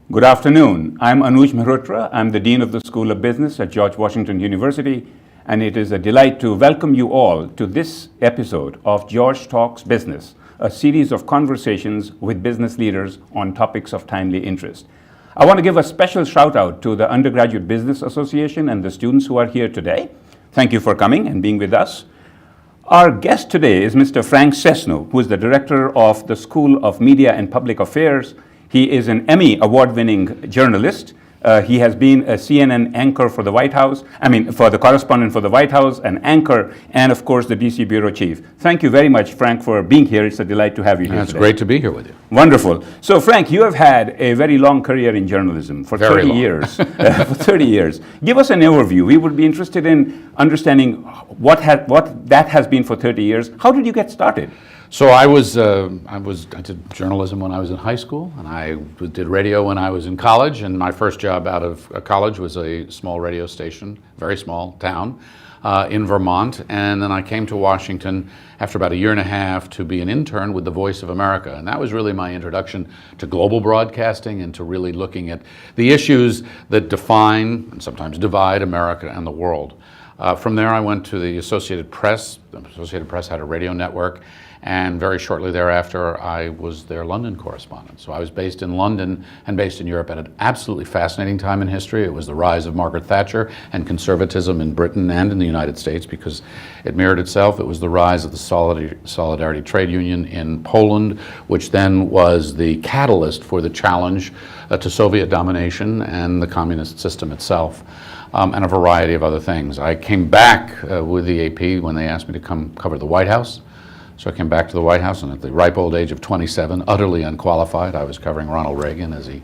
Good afternoon. I'm Anuj Mehrotra. I'm the Dean of the School of Business at George Washington University, and it is a delight to welcome you all to this episode of George Talks Business, a series of conversations with business leaders on topics of timely interest. I want to give a special shout out to the Undergraduate Business Association and the students who are here today. Thank you for coming and being with us. Our guest today is Mr. Frank Sesno, who is the Director of the School of Media and Public Affairs. He is an Emmy award-winning journalist. He has been a CNN anchor for the White House, for the correspondent for the White House, an anchor, and of course the DC Bureau Chief. Thank you very much, Frank, for being here. It's a delight to have you here It's today. great to be here with you. Wonderful. So, Frank, you have had a very long career in journalism for 30 years. For 30 years. Give us an overview. We would be interested in understanding what that has been for 30 years. How did you get started? So I did journalism when I was in high school, and I did radio when I was in college, and my first job out of college was a small radio station, very small town in Vermont, and then I came to Washington after about a year and a half to be an intern with the Voice of America, and that was really my introduction to global broadcasting and to really looking at the issues that define and sometimes divide America and the world. From there I went to the Associated Press. The Associated Press had a radio network, and very shortly thereafter, I was their London correspondent. So I was based in London and based in Europe at an absolutely fascinating time in history. It was the rise of Margaret Thatcher and conservatism in Britain and in the United States, because it mirrored itself. It was the rise of the Solidarity Trade Union in Poland, which then was the catalyst for the challenge to Soviet domination and the communist system itself. And a variety of other things. I came back with the AP when they asked me to come cover the White House. So I came back to the White House, and at the ripe old age of 27, utterly unqualified, I was covering Ronald Reagan as he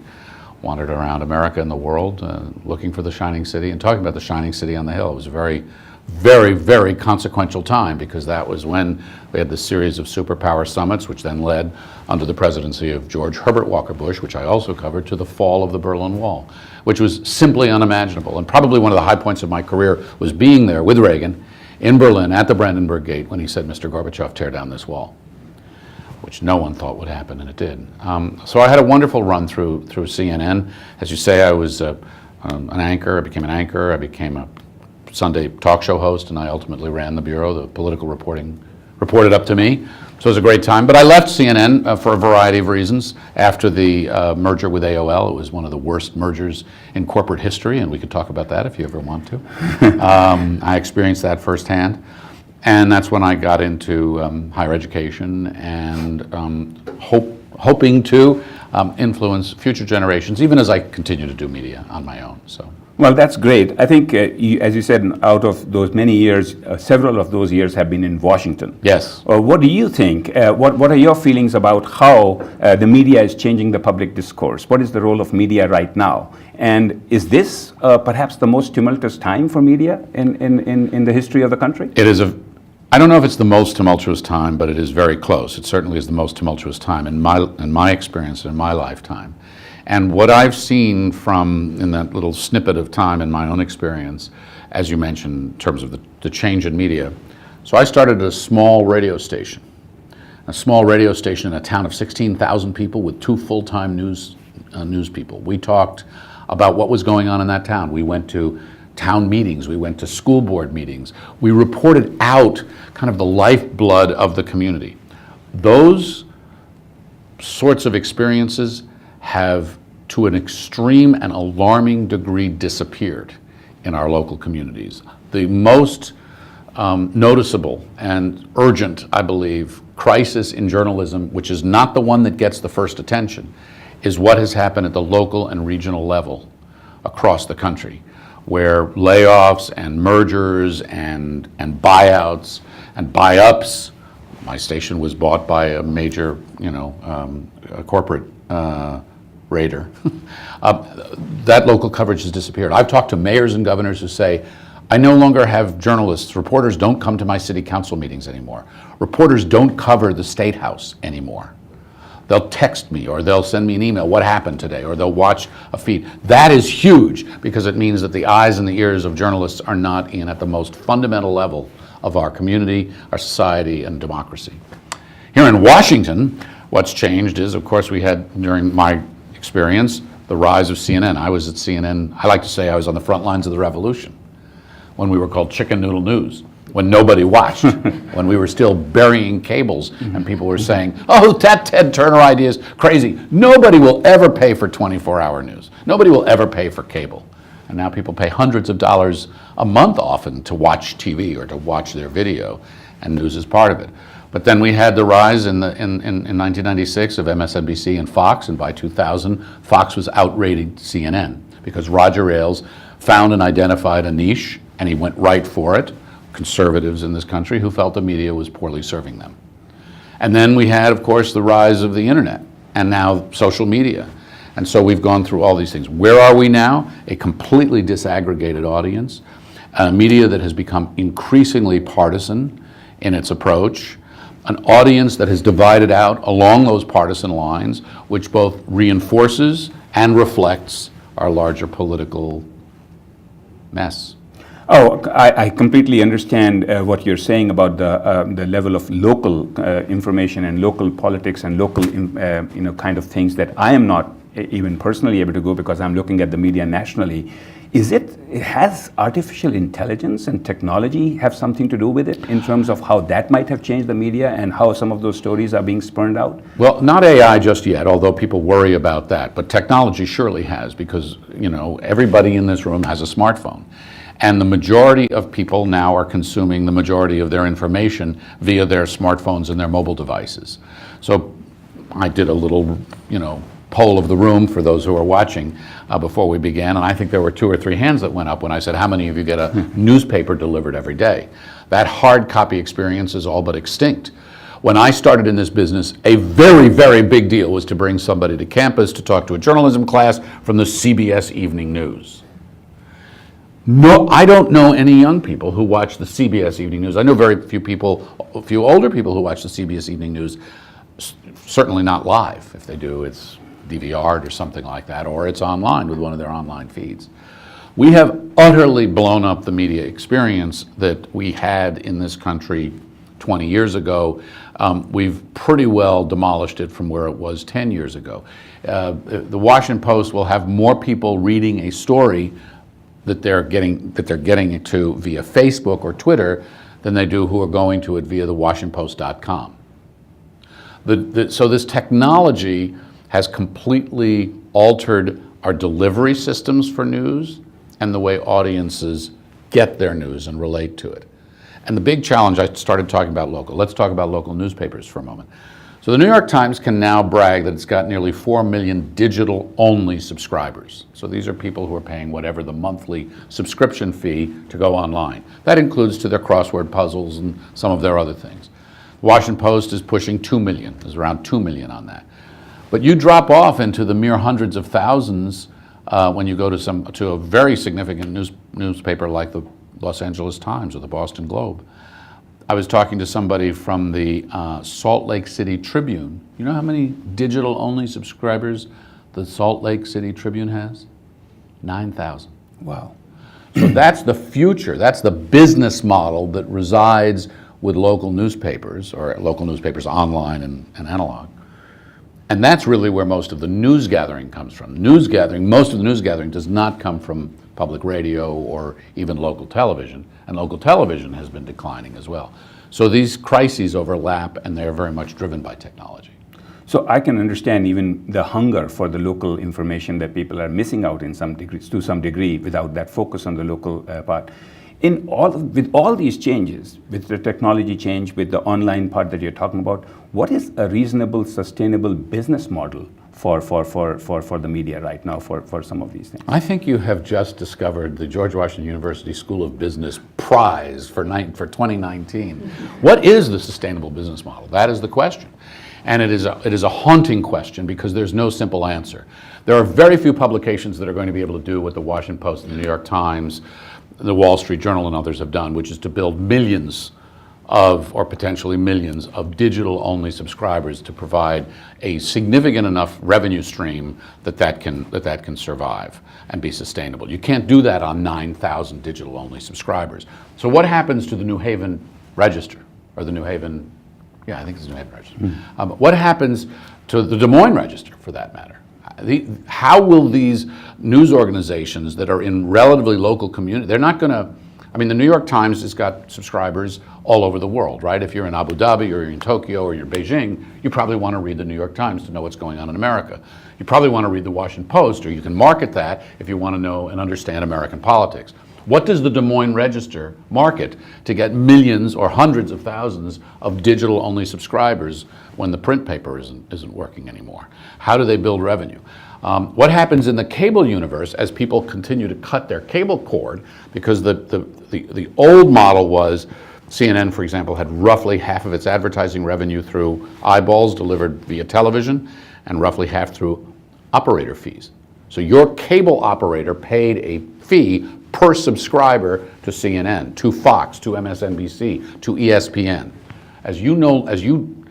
wandered around America and the world, looking for the shining city and talking about the shining city on the hill. It was a very, very, very consequential time, because that was when we had this series of superpower summits, which then led, under the presidency of George Herbert Walker Bush, which I also covered, to the fall of the Berlin Wall, which was simply unimaginable. And probably one of the high points of my career was being there with Reagan in Berlin at the Brandenburg Gate when he said, "Mr. Gorbachev, tear down this wall," which no one thought would happen, and it did. So I had a wonderful run through CNN. As you say, I was an anchor. I became an anchor. I became a Sunday talk show host, and I ultimately ran the bureau. The political reporting reported up to me. So it was a great time. But I left CNN for a variety of reasons. After the merger with AOL, it was one of the worst mergers in corporate history, and we could talk about that if you ever want to. I experienced that firsthand. And that's when I got into higher education and hoping to influence future generations, even as I continue to do media on my own. So. Well, that's great. I think, as you said, out of those many years, several of those years have been in Washington. Yes. What do you think? What are your feelings about how the media is changing the public discourse? What is the role of media right now? And is this perhaps the most tumultuous time for media in the history of the country? It is I don't know if it's the most tumultuous time, but it is very close. It certainly is the most tumultuous time in my experience, in my lifetime. And what I've seen in that little snippet of time in my own experience, as you mentioned, in terms of the change in media. So I started at a small radio station in a town of 16,000 people with 2 full-time news people. We talked about what was going on in that town. We went to town meetings, we went to school board meetings. We reported out kind of the lifeblood of the community. Those sorts of experiences have, to an extreme and alarming degree, disappeared in our local communities. The most noticeable and urgent, I believe, crisis in journalism, which is not the one that gets the first attention, is what has happened at the local and regional level across the country, where layoffs and mergers and buyouts and buy-ups. My station was bought by a major, corporate Raider, that local coverage has disappeared. I've talked to mayors and governors who say, I no longer have journalists. Reporters don't come to my city council meetings anymore. Reporters don't cover the State House anymore. They'll text me or they'll send me an email, what happened today, or they'll watch a feed. That is huge because it means that the eyes and the ears of journalists are not in at the most fundamental level of our community, our society, and democracy. Here in Washington, what's changed is, of course, we had, during my experience, the rise of CNN. I was at CNN, I like to say I was on the front lines of the revolution, when we were called Chicken Noodle News, when nobody watched, when we were still burying cables and people were saying, oh, that Ted Turner idea is crazy. Nobody will ever pay for 24-hour news. Nobody will ever pay for cable. And now people pay hundreds of dollars a month often to watch TV or to watch their video, and news is part of it. But then we had the rise in 1996 of MSNBC and Fox, and by 2000, Fox was outrating CNN because Roger Ailes found and identified a niche, and he went right for it, conservatives in this country who felt the media was poorly serving them. And then we had, of course, the rise of the internet, and now social media. And so we've gone through all these things. Where are we now? A completely disaggregated audience, a media that has become increasingly partisan in its approach, an audience that has divided out along those partisan lines, which both reinforces and reflects our larger political mess. Oh, I completely understand what you're saying about the level of local information and local politics and local kind of things that I am not even personally able to go because I'm looking at the media nationally. Has artificial intelligence and technology have something to do with it in terms of how that might have changed the media and how some of those stories are being spurned out? Well, not AI just yet, although people worry about that, but technology surely has, because everybody in this room has a smartphone. And the majority of people now are consuming the majority of their information via their smartphones and their mobile devices. So I did a little, poll of the room for those who are watching before we began, and I think there were 2 or 3 hands that went up when I said, how many of you get a newspaper delivered every day? That hard copy experience is all but extinct. When I started in this business, a very, very big deal was to bring somebody to campus to talk to a journalism class from the CBS Evening News. No, I don't know any young people who watch the CBS Evening News. I know very few older people who watch the CBS Evening News, certainly not live. If they do, it's DVR'd or something like that, or it's online with one of their online feeds. We have utterly blown up the media experience that we had in this country 20 years ago. We've pretty well demolished it from where it was 10 years ago. The Washington Post will have more people reading a story that they're getting it to via Facebook or Twitter than they do who are going to it via the WashingtonPost.com. So this technology has completely altered our delivery systems for news and the way audiences get their news and relate to it. And the big challenge, I started talking about local. Let's talk about local newspapers for a moment. So the New York Times can now brag that it's got nearly 4 million digital-only subscribers. So these are people who are paying whatever the monthly subscription fee to go online. That includes to their crossword puzzles and some of their other things. The Washington Post is pushing 2 million. There's around 2 million on that. But you drop off into the mere hundreds of thousands when you go to a very significant newspaper like the Los Angeles Times or the Boston Globe. I was talking to somebody from the Salt Lake City Tribune. You know how many digital-only subscribers the Salt Lake City Tribune has? 9,000. Wow. So that's the future. That's the business model that resides with local newspapers, or local newspapers online and analog. And that's really where most of the news gathering comes from. Most of the news gathering does not come from public radio or even local television, and local television has been declining as well. So these crises overlap, and they're very much driven by technology. So I can understand even the hunger for the local information that people are missing out in some degree, to some degree, without that focus on the local part. With all these changes, with the technology change, with the online part that you're talking about, what is a reasonable, sustainable business model for the media right now for some of these things? I think you have just discovered the George Washington University School of Business prize for 2019. What is the sustainable business model? That is the question. And it is a haunting question because there's no simple answer. There are very few publications that are going to be able to do what the Washington Post and the New York Times, the Wall Street Journal and others have done, which is to build millions of, or potentially millions of digital-only subscribers to provide a significant enough revenue stream that can survive and be sustainable. You can't do that on 9,000 digital-only subscribers. So what happens to the New Haven Register, or the New Haven, yeah, I think it's the New Haven Register. What happens to the Des Moines Register, for that matter? How will these news organizations that are in relatively local community, they're not going to, I mean, the New York Times has got subscribers all over the world, right? If you're in Abu Dhabi or you're in Tokyo or you're in Beijing, you probably want to read the New York Times to know what's going on in America. You probably want to read the Washington Post, or you can market that if you want to know and understand American politics. What does the Des Moines Register market to get millions or hundreds of thousands of digital-only subscribers when the print paper isn't working anymore? How do they build revenue? What happens in the cable universe as people continue to cut their cable cord? Because the old model was, CNN, for example, had roughly half of its advertising revenue through eyeballs delivered via television and roughly half through operator fees. So your cable operator paid a fee per subscriber to CNN, to Fox, to MSNBC, to ESPN. As you know, as you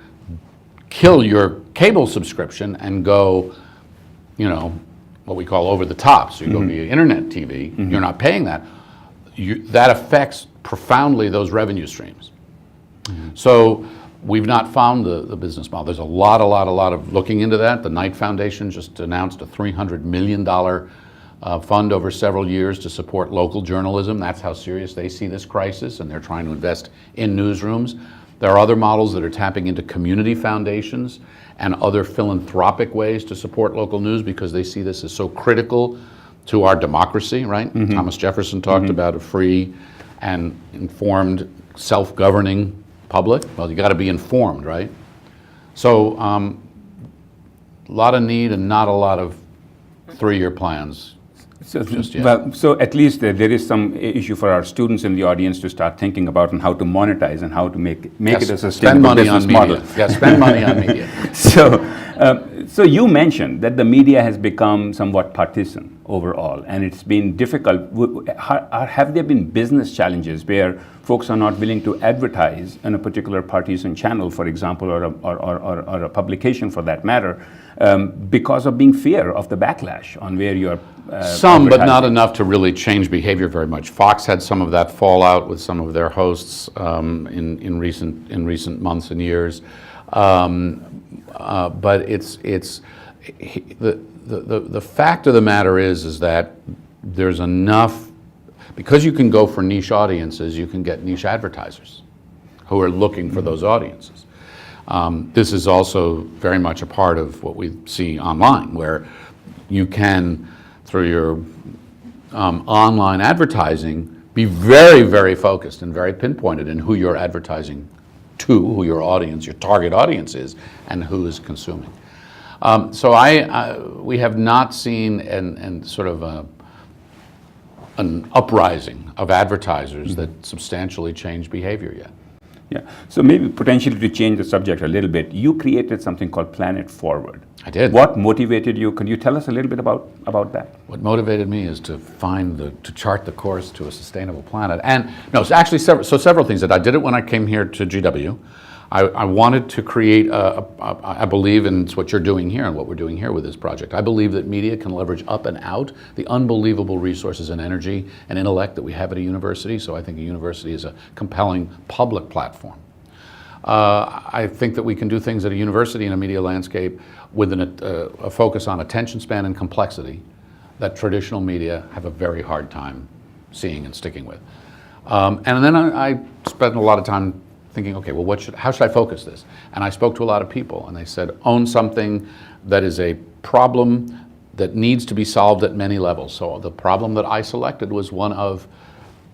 kill your cable subscription and go, you know, what we call over the top, so you go via internet TV, you're not paying that, that affects profoundly those revenue streams. So we've not found the business model. There's a lot of looking into that. The Knight Foundation just announced a $300 million fund over several years to support local journalism. That's how serious they see this crisis, and they're trying to invest in newsrooms. There are other models that are tapping into community foundations and other philanthropic ways to support local news because they see this as so critical to our democracy, right? Thomas Jefferson talked about a free and informed, self-governing public. Well, you got to be informed, right? So a lot of need and not a lot of three-year plans. So, well, so at least there is some issue for our students in the audience to start thinking about and how to monetize and how to make it a sustainable business model. Yeah, spend money on media. So you mentioned that the media has become somewhat partisan overall, and it's been difficult. Have there been business challenges where folks are not willing to advertise on a particular partisan channel, for example, or a publication for that matter, because of being fear of the backlash on where you're some, but not enough to really change behavior very much. Fox had some of that fallout with some of their hosts in recent months and years. But the fact of the matter is that there's enough, because you can go for niche audiences, you can get niche advertisers who are looking for those audiences. This is also very much a part of what we see online, where you can, through your online advertising, be very, very focused and very pinpointed in who you're advertising to, who your audience, your target audience is, and who is consuming. So we have not seen an uprising of advertisers that substantially change behavior yet. Yeah, so maybe potentially to change the subject a little bit, you created something called Planet Forward. I did. What motivated you? Can you tell us a little bit about that? What motivated me is to chart the course to a sustainable planet. And no, it's actually several things. That I did it when I came here to GW. I wanted to create I believe, and it's what you're doing here and what we're doing here with this project, I believe that media can leverage up and out the unbelievable resources and energy and intellect that we have at a university. So I think a university is a compelling public platform. I think that we can do things at a university in a media landscape with a focus on attention span and complexity that traditional media have a very hard time seeing and sticking with. And then I spent a lot of time thinking, okay, well, how should I focus this? And I spoke to a lot of people, and they said, own something that is a problem that needs to be solved at many levels. So the problem that I selected was one of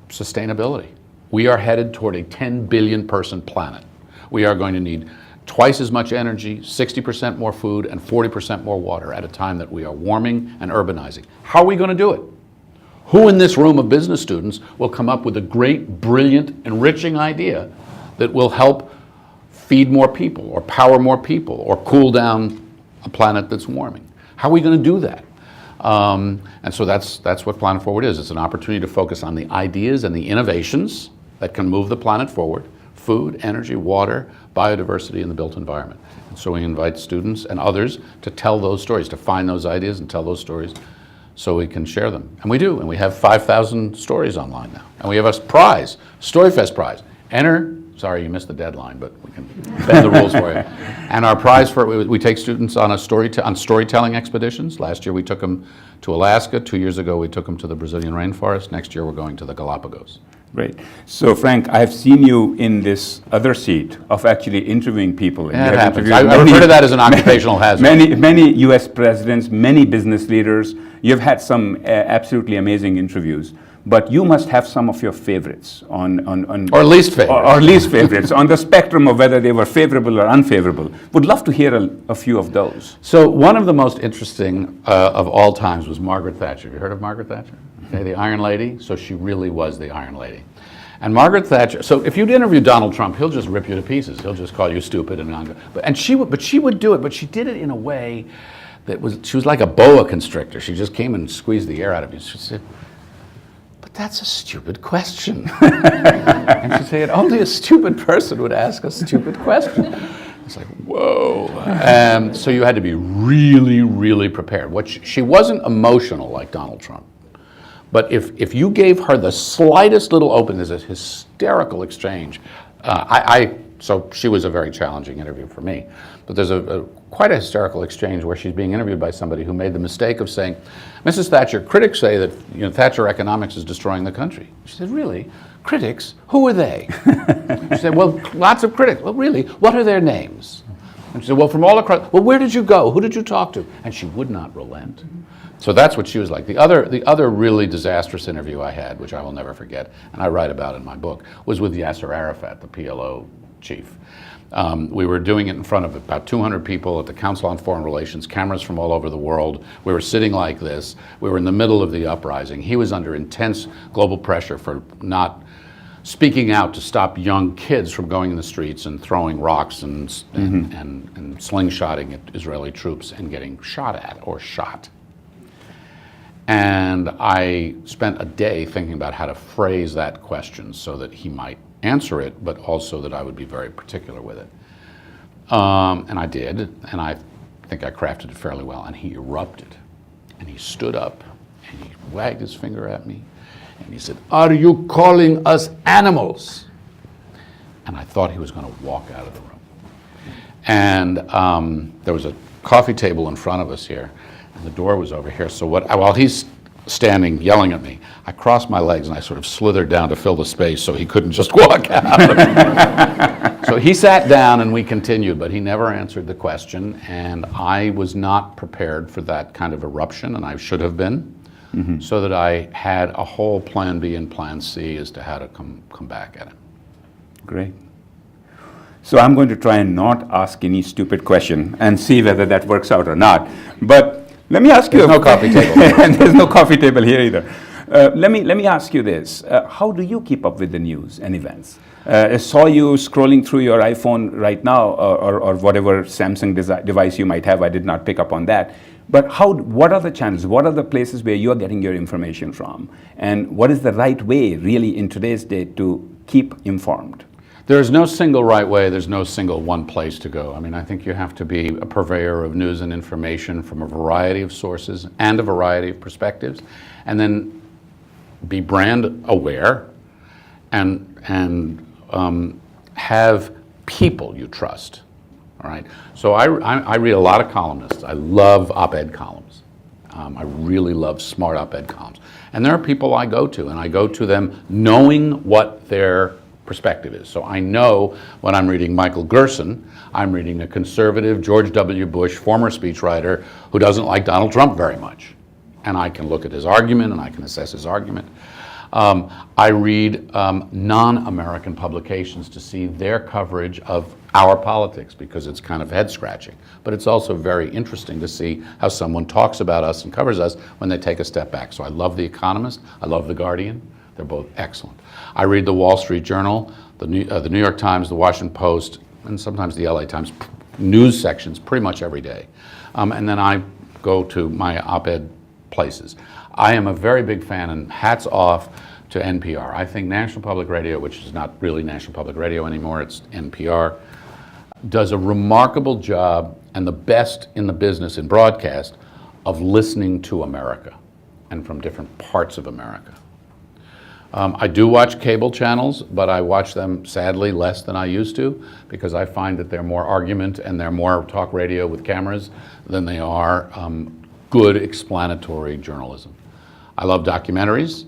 sustainability. We are headed toward a 10 billion person planet. We are going to need twice as much energy, 60% more food, and 40% more water at a time that we are warming and urbanizing. How are we going to do it? Who in this room of business students will come up with a great, brilliant, enriching idea that will help feed more people or power more people or cool down a planet that's warming? How are we going to do that? And so that's what Planet Forward is. It's an opportunity to focus on the ideas and the innovations that can move the planet forward: food, energy, water, biodiversity, and the built environment. And so we invite students and others to tell those stories, to find those ideas and tell those stories so we can share them. And we do, and we have 5,000 stories online now. And we have a prize, StoryFest prize. Enter. Sorry, you missed the deadline, but we can bend the rules for you. And our prize for it, we take students on on storytelling expeditions. Last year we took them to Alaska. 2 years ago we took them to the Brazilian rainforest. Next year we're going to the Galapagos. Great. So, Frank, I've seen you in this other seat of actually interviewing people. Yeah, it happens. I refer to that as an occupational hazard. Many U.S. presidents, many business leaders. You've had some absolutely amazing interviews. But you must have some of your favorites or least favorites. Or least favorites on the spectrum of whether they were favorable or unfavorable. Would love to hear a few of those. So one of the most interesting of all times was Margaret Thatcher. Have you heard of Margaret Thatcher? Okay, the Iron Lady. So she really was the Iron Lady. And Margaret Thatcher. So if you'd interview Donald Trump, he'll just rip you to pieces. He'll just call you stupid and she would do it. But she did it in a way that she was like a boa constrictor. She just came and squeezed the air out of you. She said, "That's a stupid question." And she'd say, only a stupid person would ask a stupid question. It's like, whoa. So you had to be really, really prepared. She wasn't emotional like Donald Trump. But if you gave her the slightest little opening, there's a hysterical exchange. So she was a very challenging interview for me. But there's quite a hysterical exchange where she's being interviewed by somebody who made the mistake of saying, "Mrs. Thatcher, critics say that Thatcher economics is destroying the country." She said, "Really? Critics? Who are they?" She said, "Well, lots of critics." "Well, really? What are their names?" And she said, "Well, from all across." "Well, where did you go? Who did you talk to?" And she would not relent. So that's what she was like. The other really disastrous interview I had, which I will never forget, and I write about in my book, was with Yasser Arafat, the PLO chief. We were doing it in front of about 200 people at the Council on Foreign Relations, cameras from all over the world. We were sitting like this. We were in the middle of the uprising. He was under intense global pressure for not speaking out to stop young kids from going in the streets and throwing rocks and slingshotting at Israeli troops and getting shot at or shot. And I spent a day thinking about how to phrase that question so that he might answer it, but also that I would be very particular with it. And I did, and I think I crafted it fairly well. And he erupted, and he stood up, and he wagged his finger at me, and he said, "Are you calling us animals?" And I thought he was going to walk out of the room. And there was a coffee table in front of us here, and the door was over here. So while he's standing yelling at me, I crossed my legs and I sort of slithered down to fill the space so he couldn't just walk out. So he sat down and we continued, but he never answered the question, and I was not prepared for that kind of eruption, and I should have been, so that I had a whole plan B and plan C as to how to come back at him. Great. So I'm going to try and not ask any stupid question and see whether that works out or not. But let me ask you. There's no coffee table. And there's no coffee table here either. Let me ask you this. How do you keep up with the news and events? I saw you scrolling through your iPhone right now, or whatever Samsung device you might have. I did not pick up on that. But what are the channels? What are the places where you're getting your information from? And what is the right way, really, in today's day to keep informed? There's no single right way. There's no single one place to go. I mean, I think you have to be a purveyor of news and information from a variety of sources and a variety of perspectives, and then be brand aware and have people you trust. All right. So I read a lot of columnists. I love op-ed columns. I really love smart op-ed columns, and there are people I go to, and I go to them knowing what their perspective is. So I know when I'm reading Michael Gerson, I'm reading a conservative George W. Bush, former speechwriter, who doesn't like Donald Trump very much. And I can look at his argument and I can assess his argument. I read non-American publications to see their coverage of our politics, because it's kind of head-scratching. But it's also very interesting to see how someone talks about us and covers us when they take a step back. So I love The Economist, I love The Guardian. They're both excellent. I read the Wall Street Journal, the New York Times, the Washington Post, and sometimes the LA Times news sections pretty much every day. And then I go to my op-ed places. I am a very big fan, and hats off to NPR. I think National Public Radio, which is not really National Public Radio anymore, it's NPR, does a remarkable job, and the best in the business in broadcast, of listening to America and from different parts of America. I do watch cable channels, but I watch them sadly less than I used to, because I find that they're more argument and they're more talk radio with cameras than they are good explanatory journalism. I love documentaries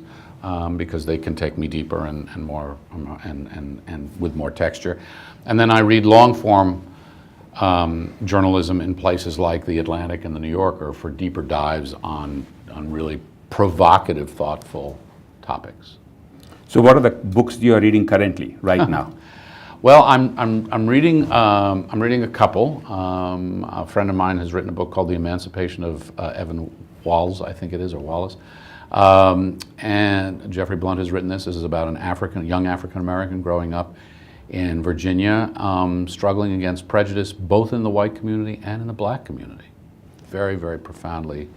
because they can take me deeper and more and with more texture. And then I read long form journalism in places like The Atlantic and The New Yorker for deeper dives on really provocative, thoughtful topics. So what are the books you are reading currently, right now? Well, I'm reading a couple. A friend of mine has written a book called The Emancipation of Evan Walls, I think it is, or Wallace. And Jeffrey Blunt has written this. This is about an young African American growing up in Virginia, struggling against prejudice both in the white community and in the black community. Very, very profoundly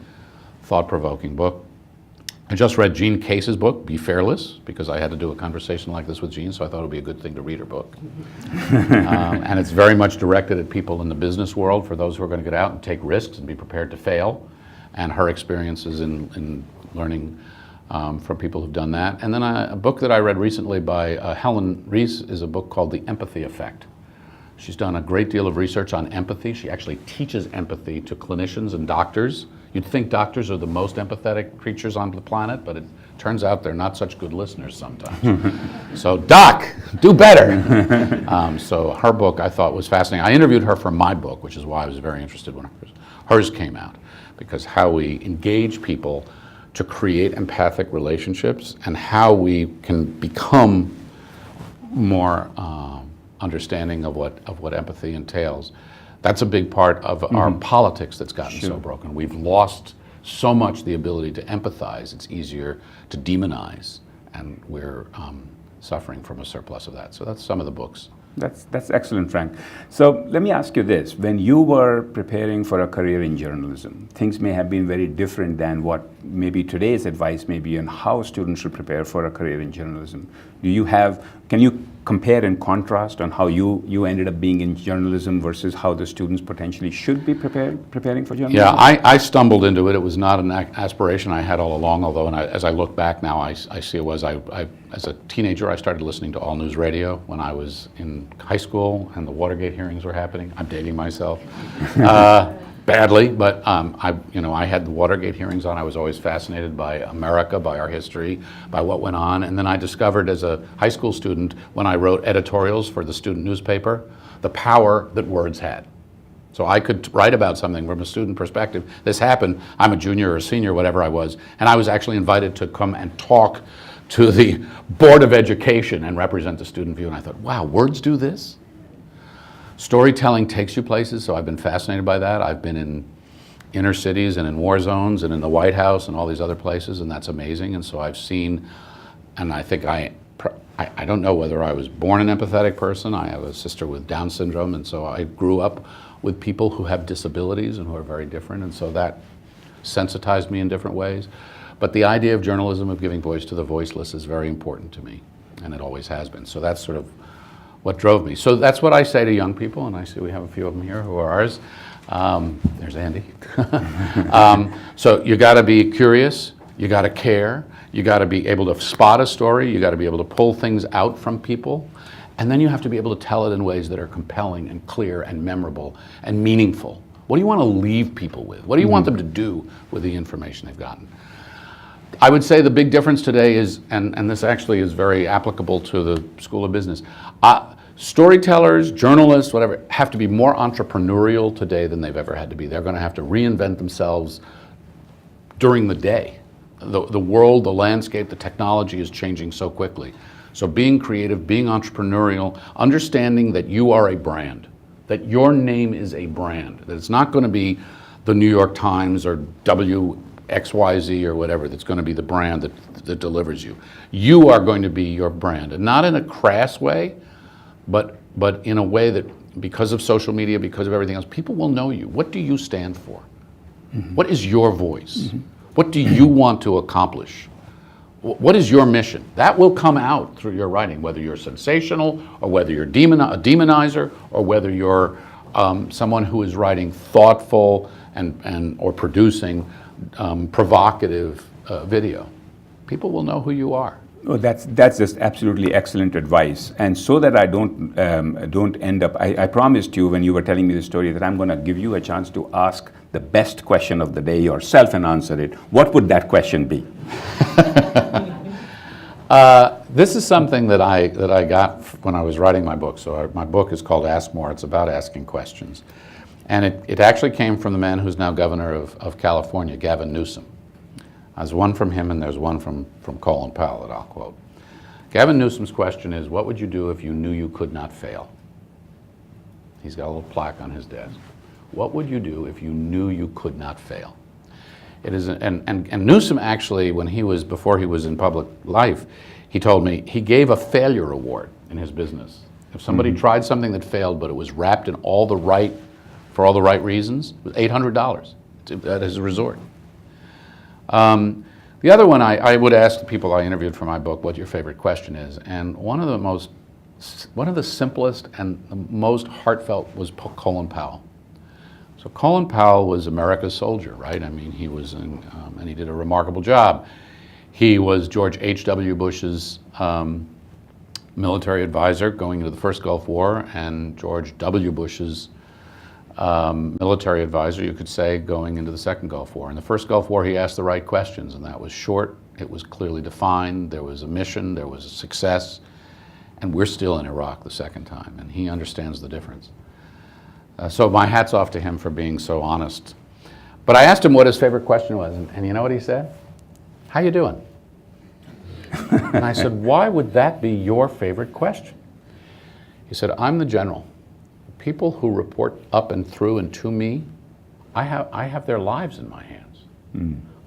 thought-provoking book. I just read Jean Case's book, Be Fearless, because I had to do a conversation like this with Jean, so I thought it would be a good thing to read her book. And it's very much directed at people in the business world, for those who are going to get out and take risks and be prepared to fail, and her experiences in learning from people who've done that. And then a book that I read recently by Helen Reese is a book called The Empathy Effect. She's done a great deal of research on empathy. She actually teaches empathy to clinicians and doctors. You'd think doctors are the most empathetic creatures on the planet, but it turns out they're not such good listeners sometimes. So, Doc, do better. So her book I thought was fascinating. I interviewed her for my book, which is why I was very interested when hers came out, because how we engage people to create empathic relationships and how we can become more understanding of what empathy entails. That's a big part of our politics that's gotten so broken. We've lost so much the ability to empathize. It's easier to demonize, and we're suffering from a surplus of that. So that's some of the books. That's excellent, Frank. So let me ask you this. When you were preparing for a career in journalism, things may have been very different than what maybe today's advice may be on how students should prepare for a career in journalism. Can you compare and contrast on how you ended up being in journalism versus how the students potentially should be preparing for journalism? Yeah, I stumbled into it. It was not an aspiration I had all along, although as I look back now, I see it was. As a teenager, I started listening to all news radio when I was in high school and the Watergate hearings were happening. I'm dating myself badly, but I had the Watergate hearings on. I was always fascinated by America, by our history, by what went on. And then I discovered as a high school student, when I wrote editorials for the student newspaper, the power that words had. So I could write about something from a student perspective. This happened, I'm a junior or a senior, whatever I was, and I was actually invited to come and talk to the Board of Education and represent the student view. And I thought, wow, words do this? Storytelling takes you places, so I've been fascinated by that. I've been in inner cities and in war zones and in the White House and all these other places, and that's amazing. And so I've seen, and I think I don't know whether I was born an empathetic person. I have a sister with Down syndrome, and so I grew up with people who have disabilities and who are very different, and so that sensitized me in different ways. But the idea of journalism, of giving voice to the voiceless, is very important to me, and it always has been. So that's sort of what drove me. So that's what I say to young people, and I see we have a few of them here who are ours. There's Andy. So you got to be curious, you got to care, you got to be able to spot a story, you got to be able to pull things out from people, and then you have to be able to tell it in ways that are compelling and clear and memorable and meaningful. What do you want to leave people with? What do you want them to do with the information they've gotten? I would say the big difference today is, and this actually is very applicable to the School of Business, storytellers, journalists, whatever, have to be more entrepreneurial today than they've ever had to be. They're going to have to reinvent themselves during the day. The world, the landscape, the technology is changing so quickly. So being creative, being entrepreneurial, understanding that you are a brand, that your name is a brand, that it's not going to be the New York Times or WXYZ or whatever that's going to be the brand that delivers you. You are going to be your brand, and not in a crass way, but in a way that because of social media, because of everything else, people will know you. What do you stand for? What is your voice? What do you want to accomplish? What is your mission? That will come out through your writing, whether you're sensational or whether you're a demonizer or whether you're someone who is writing thoughtful and or producing provocative video. People will know who you are. Oh, that's just absolutely excellent advice. And so that I don't end up, I promised you when you were telling me the story that I'm going to give you a chance to ask the best question of the day yourself and answer it. What would that question be? This is something that I got when I was writing my book. So my book is called Ask More. It's about asking questions. And it actually came from the man who's now governor of California, Gavin Newsom. There's one from him and there's one from Colin Powell that I'll quote. Gavin Newsom's question is, what would you do if you knew you could not fail? He's got a little plaque on his desk. What would you do if you knew you could not fail? It is, and Newsom actually, before he was in public life, he told me he gave a failure award in his business. If somebody tried something that failed, but it was wrapped in for all the right reasons, it was $800 at his resort. The other one, I would ask the people I interviewed for my book what your favorite question is, and one of the simplest and the most heartfelt was Colin Powell. So Colin Powell was America's soldier, right? I mean, he was and he did a remarkable job. He was George H.W. Bush's military advisor going into the first Gulf War, and George W. Bush's military advisor, you could say, going into the second Gulf War. In the first Gulf War, he asked the right questions, and that was short, it was clearly defined, there was a mission, there was a success, and we're still in Iraq the second time, and he understands the difference. So my hat's off to him for being so honest. But I asked him what his favorite question was, and you know what he said? How you doing? And I said, why would that be your favorite question? He said, I'm the general. People who report up and through and to me, I have their lives in my hands.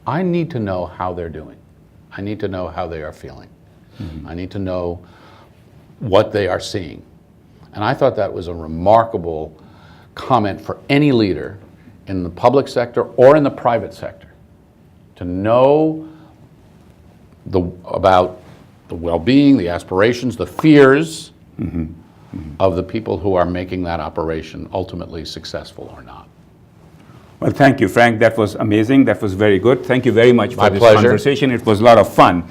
I need to know how they're doing. I need to know how they are feeling. I need to know what they are seeing. And I thought that was a remarkable comment for any leader in the public sector or in the private sector, to know about the well-being, the aspirations, the fears of the people who are making that operation ultimately successful or not. Well, thank you, Frank. That was amazing. That was very good. Thank you very much for this pleasure. Conversation. It was a lot of fun.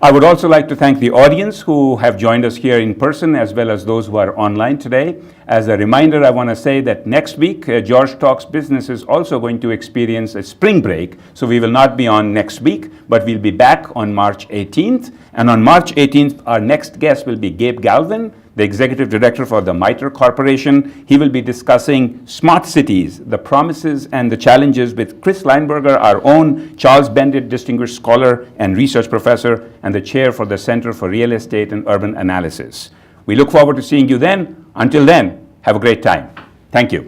I would also like to thank the audience who have joined us here in person, as well as those who are online today. As a reminder, I want to say that next week, George Talks Business is also going to experience a spring break. So we will not be on next week, but we'll be back on March 18th. And on March 18th, our next guest will be Gabe Galvin, the Executive Director for the MITRE Corporation. He will be discussing smart cities, the promises and the challenges with Chris Lineberger, our own Charles Bendit Distinguished Scholar and Research Professor, and the Chair for the Center for Real Estate and Urban Analysis. We look forward to seeing you then. Until then, have a great time. Thank you.